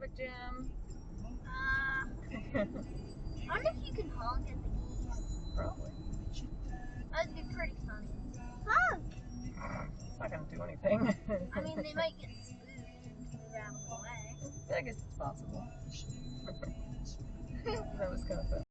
have a gym. I wonder if you can honk at the geese. Probably. That'd be pretty funny. Honk! It's not gonna do anything. I mean, they might get spooked and move out of the way. I guess it's possible. That was kind of fun.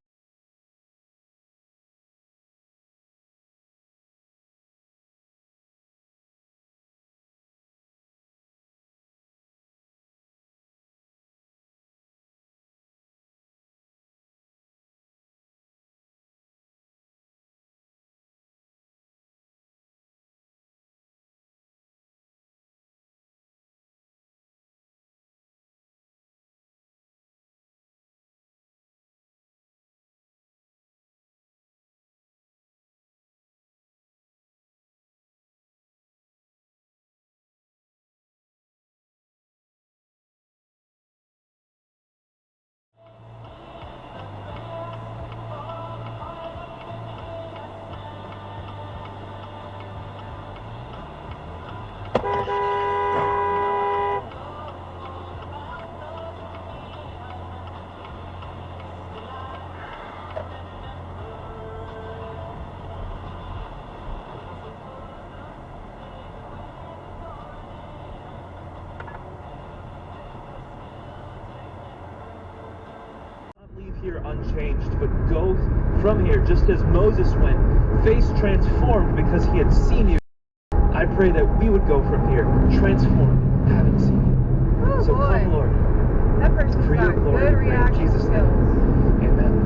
Leave here unchanged, but go from here just as Moses went, face transformed because he had seen you. I pray that we would go from here transformed, having seen you. Oh, so boy. come, Lord, That person's for your got glory, good we pray in reaction Jesus' name. skills. Amen.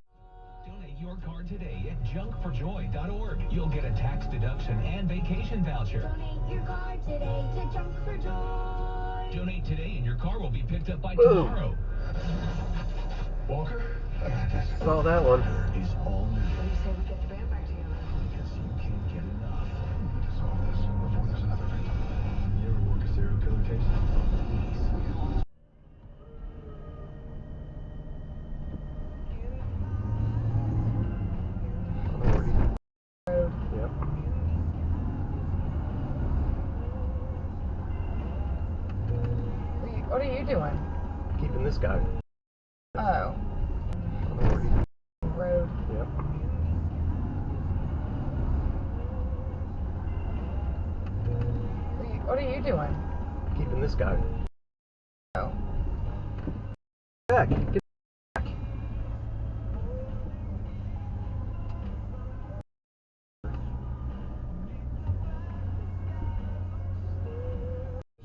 Donate your car today at junkforjoy.org. You'll get a tax deduction and vacation voucher. Donate your car today to Junk for Joy. Donate today and your car will be picked up by Boom. tomorrow. Walker? Saw that one. Is all new. What do you say we get the band back together? Because you can't get enough. To solve this before there's another victim. You ever work a serial killer case? Please. Yep. What are you doing? Keeping this guy. Oh. Road. Yep. What are you doing? Keeping this guy. Oh. Back. Get back.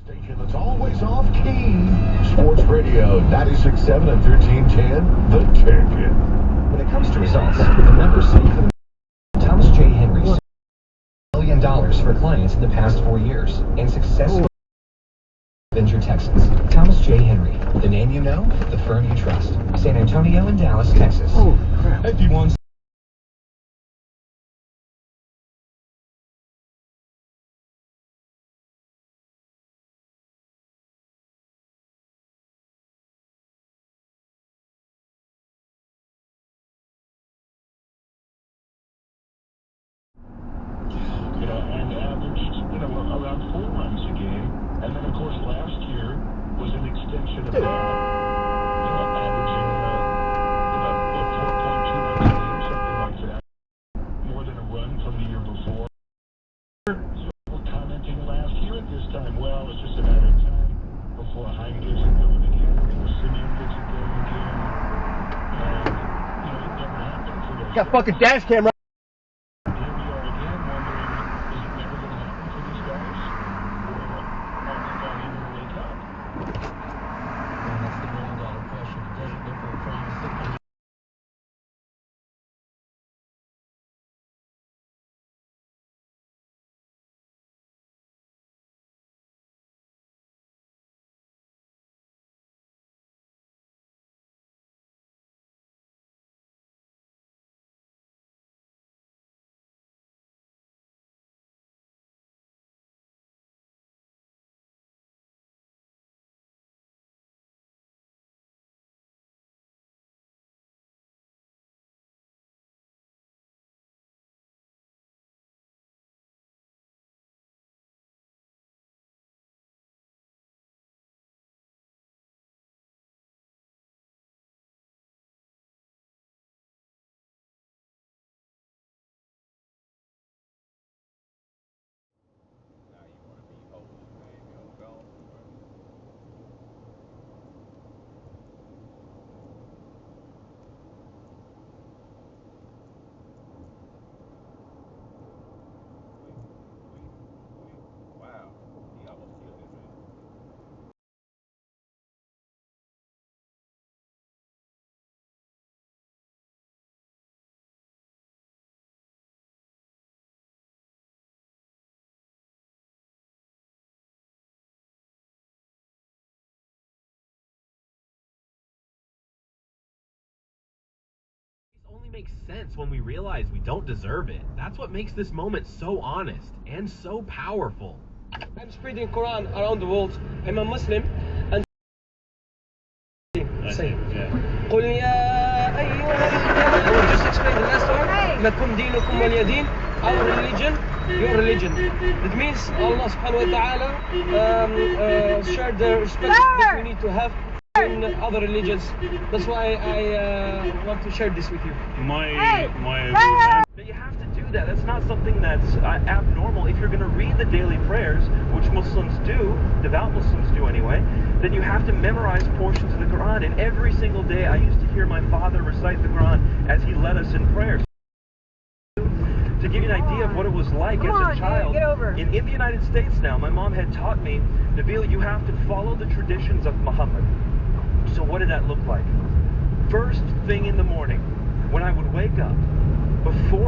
Station that's always off key. Sports Radio 96.7 and 1310. The Ticket. When it comes to results, the numbers speak for themselves. Thomas J. Henry $1 million for clients in the past 4 years and successfully venture Texans. Thomas J. Henry, the name you know, the firm you trust. San Antonio and Dallas, Texas. Oh, crap. 51got fucking Dashcam right. only makes sense when we realize we don't deserve it. That's what makes this moment so honest and so powerful. I'm spreading Quran around the world. I'm a Muslim and say قل يا أيها الكافرون. I will just explain the last one. لكم دينكم ولي دين. Our religion, your religion. It means Allah subhanahu wa ta'ala shared the respect that we need to have in other religions. That's why I want to share this with you. But you have to do that. That's not something that's abnormal. If you're going to read the daily prayers, which Muslims do, devout Muslims do anyway, then you have to memorize portions of the Quran. And every single day I used to hear my father recite the Quran as he led us in prayers. To give you an idea of what it was like as a child, in the United States now, my mom had taught me, Nabil, you have to follow the traditions of Muhammad. So what did that look like? First thing in the morning, when I would wake up, before